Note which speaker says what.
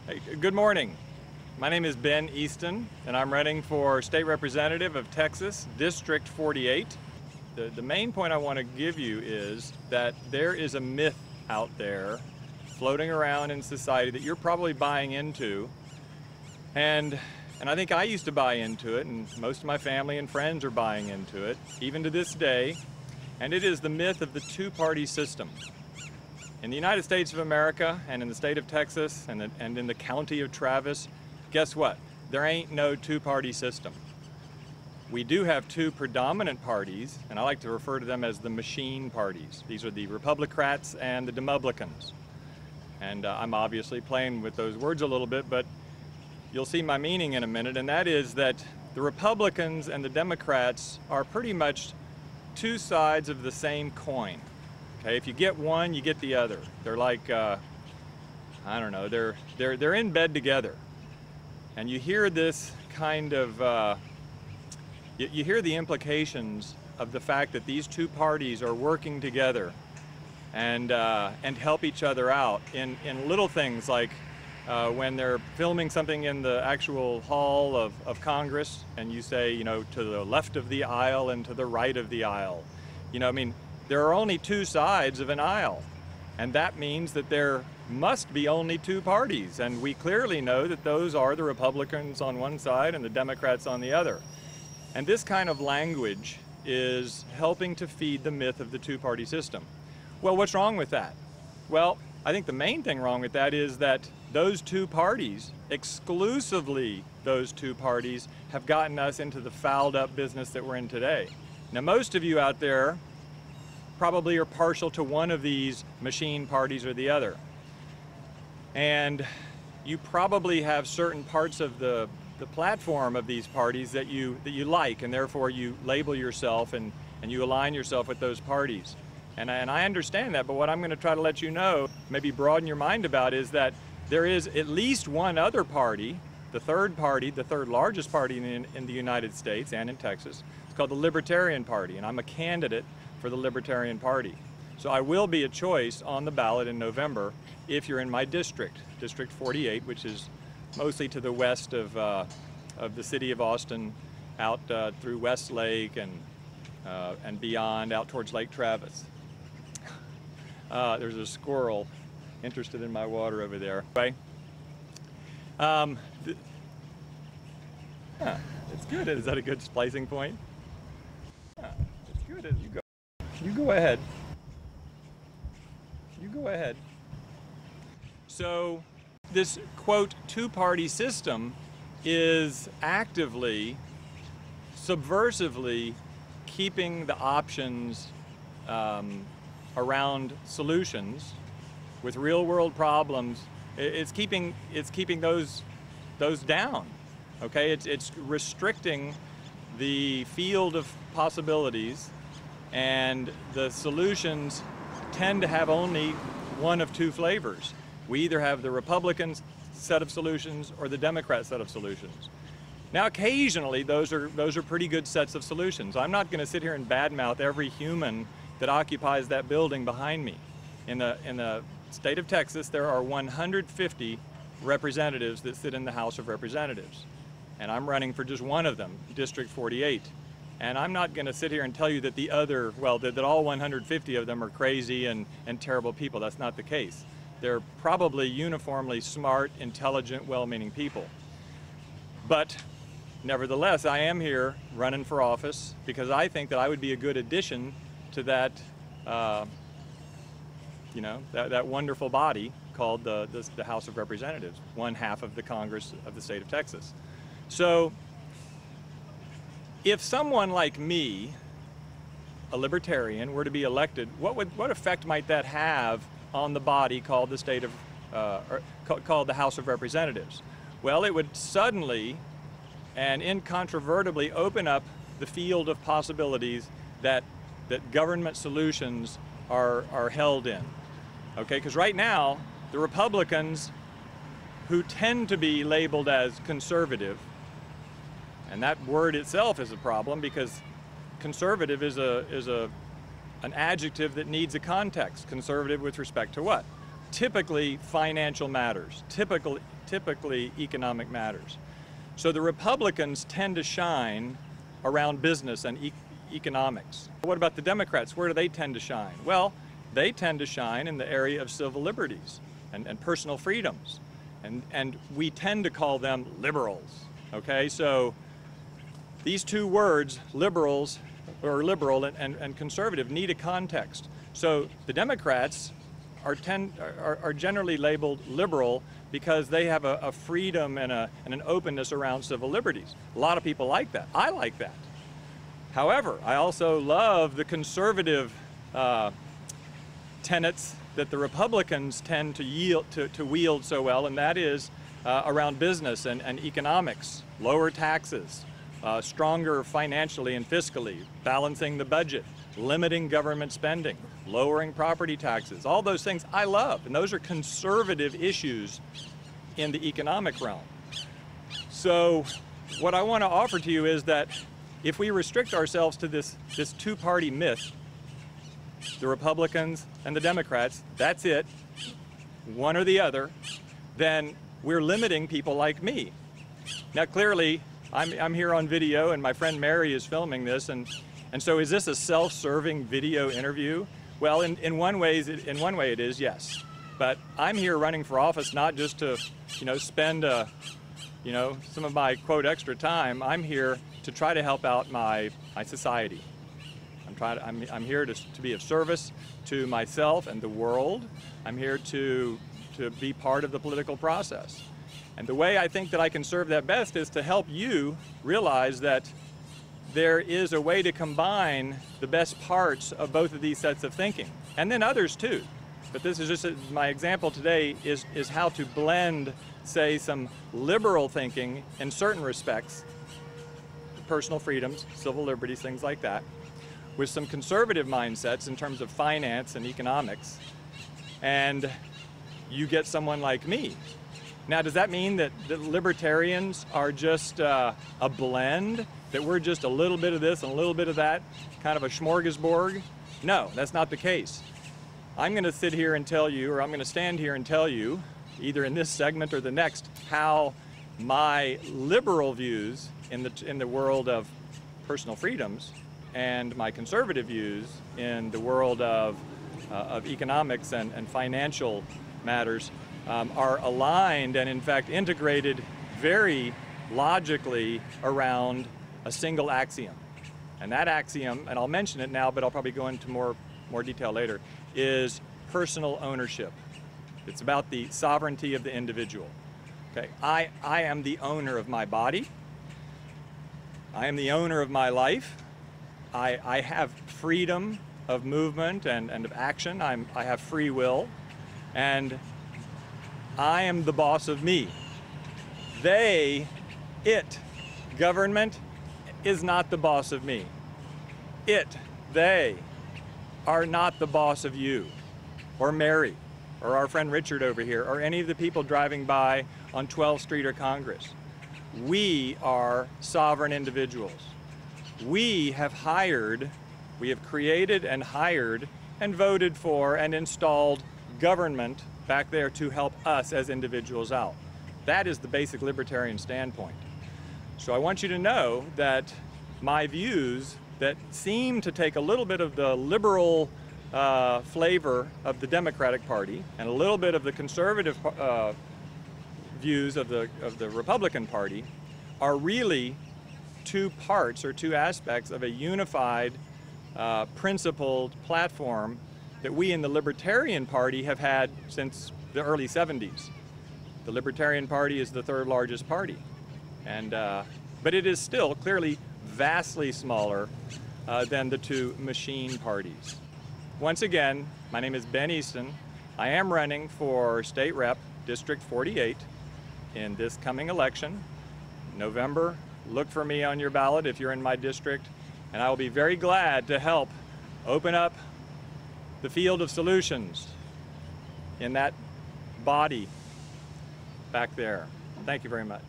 Speaker 1: Hey, good morning. My name is Ben Easton, and I'm running for State Representative of Texas, District 48. The main point I want to give you is that there is a myth out there floating around in society that you're probably buying into, and I think I used to buy into it, and most of my family and friends are buying into it, even to this day, and it is the myth of the two-party system. In the United States of America and in the state of Texas and in the county of Travis, guess what? There ain't no two-party system. We do have two predominant parties, and I like to refer to them as the machine parties. These are the Republicrats and the Demoblicans. And I'm obviously playing with those words a little bit, but you'll see my meaning in a minute, and that is that the Republicans and the Democrats are pretty much two sides of the same coin. Okay, if you get one, you get the other. They're like, I don't know, they're in bed together. And you hear this kind of, you hear the implications of the fact that these two parties are working together and help each other out in little things like when they're filming something in the actual hall of Congress and you say, you know, to the left of the aisle and to the right of the aisle. You know, I mean, there are only two sides of an aisle, and that means that there must be only two parties, and we clearly know that those are the Republicans on one side and the Democrats on the other. And this kind of language is helping to feed the myth of the two-party system. Well, what's wrong with that? Well, I think the main thing wrong with that is that those two parties, exclusively those two parties, have gotten us into the fouled up business that we're in today. Now, most of you out there probably are partial to one of these machine parties or the other. And you probably have certain parts of the platform of these parties that you like, and therefore you label yourself and you align yourself with those parties. And I understand that, but what I'm going to try to let you know, maybe broaden your mind about, is that there is at least one other party, the third largest party in the United States and in Texas. It's called the Libertarian Party, and I'm a candidate for the Libertarian Party. So I will be a choice on the ballot in November if you're in my district, District 48, which is mostly to the west of the city of Austin, out through Westlake and beyond, out towards Lake Travis. There's a squirrel interested in my water over there. Right? It's good. Is that a good splicing point? It's good. You go. You go ahead. You go ahead. So this, quote, two-party system is actively, subversively keeping the options around solutions with real-world problems. It's keeping those down. Okay, it's restricting the field of possibilities, and the solutions tend to have only one of two flavors. We either have the Republican set of solutions or the Democrat set of solutions. Now, occasionally, those are pretty good sets of solutions. I'm not going to sit here and badmouth every human that occupies that building behind me. In the state of Texas, there are 150 representatives that sit in the House of Representatives, and I'm running for just one of them, District 48. And I'm not going to sit here and tell you that that all 150 of them are crazy and terrible people. That's not the case. They're probably uniformly smart, intelligent, well-meaning people. But nevertheless, I am here running for office because I think that I would be a good addition to that, that wonderful body called the House of Representatives, one half of the Congress of the state of Texas. So if someone like me, a libertarian, were to be elected, what effect might that have on the body called called the House of Representatives? Well, it would suddenly and incontrovertibly open up the field of possibilities that government solutions are held in. Okay, because right now the Republicans, who tend to be labeled as conservative, and that word itself is a problem because conservative is an adjective that needs a context. Conservative with respect to what? typically financial matters, typically economic matters. So the Republicans tend to shine around business and economics. What about the Democrats? Where do they tend to shine? Well, they tend to shine in the area of civil liberties and personal freedoms. And we tend to call them liberals, okay? So these two words, liberals, or liberal and conservative, need a context. So the Democrats are generally labeled liberal because they have a freedom and an openness around civil liberties. A lot of people like that. I like that. However, I also love the conservative tenets that the Republicans tend to wield so well, and that is around business and economics, lower taxes, stronger financially and fiscally, balancing the budget, limiting government spending, lowering property taxes. All those things I love, and those are conservative issues in the economic realm. So what I want to offer to you is that if we restrict ourselves to this two-party myth, the Republicans and the Democrats, that's it, one or the other, then we're limiting people like me. Now clearly, I'm here on video and my friend Mary is filming this, and so is this a self-serving video interview? Well, in one way it is, yes. But I'm here running for office not just to, spend, some of my, quote, extra time. I'm here to try to help out my society. I'm here to be of service to myself and the world. I'm here to be part of the political process. And the way I think that I can serve that best is to help you realize that there is a way to combine the best parts of both of these sets of thinking, and then others too. But this is just my example today is how to blend, say, some liberal thinking in certain respects, personal freedoms, civil liberties, things like that, with some conservative mindsets in terms of finance and economics, and you get someone like me. Now, does that mean that libertarians are just a blend, that we're just a little bit of this and a little bit of that, kind of a smorgasbord? No, that's not the case. I'm going to sit here and tell you, or I'm going to stand here and tell you, either in this segment or the next, how my liberal views in the world of personal freedoms and my conservative views in the world of economics and financial matters are aligned and in fact integrated very logically around a single axiom. And that axiom, and I'll mention it now, but I'll probably go into more detail later, is personal ownership. It's about the sovereignty of the individual. Okay, I am the owner of my body. I am the owner of my life. I have freedom of movement and of action. I have free will, and I am the boss of me. Government is not the boss of me. They are not the boss of you, or Mary, or our friend Richard over here, or any of the people driving by on 12th Street or Congress. We are sovereign individuals. We have created and hired and voted for and installed government back there to help us as individuals out. That is the basic libertarian standpoint. So I want you to know that my views that seem to take a little bit of the liberal flavor of the Democratic Party and a little bit of the conservative views of the Republican Party are really two parts or two aspects of a unified, principled platform that we in the Libertarian Party have had since the early 70s. The Libertarian Party is the third largest party, but it is still clearly vastly smaller than the two machine parties. Once again, my name is Ben Easton. I am running for State Rep District 48 in this coming election. November, look for me on your ballot if you're in my district, and I will be very glad to help open up the field of solutions in that body back there. Thank you very much.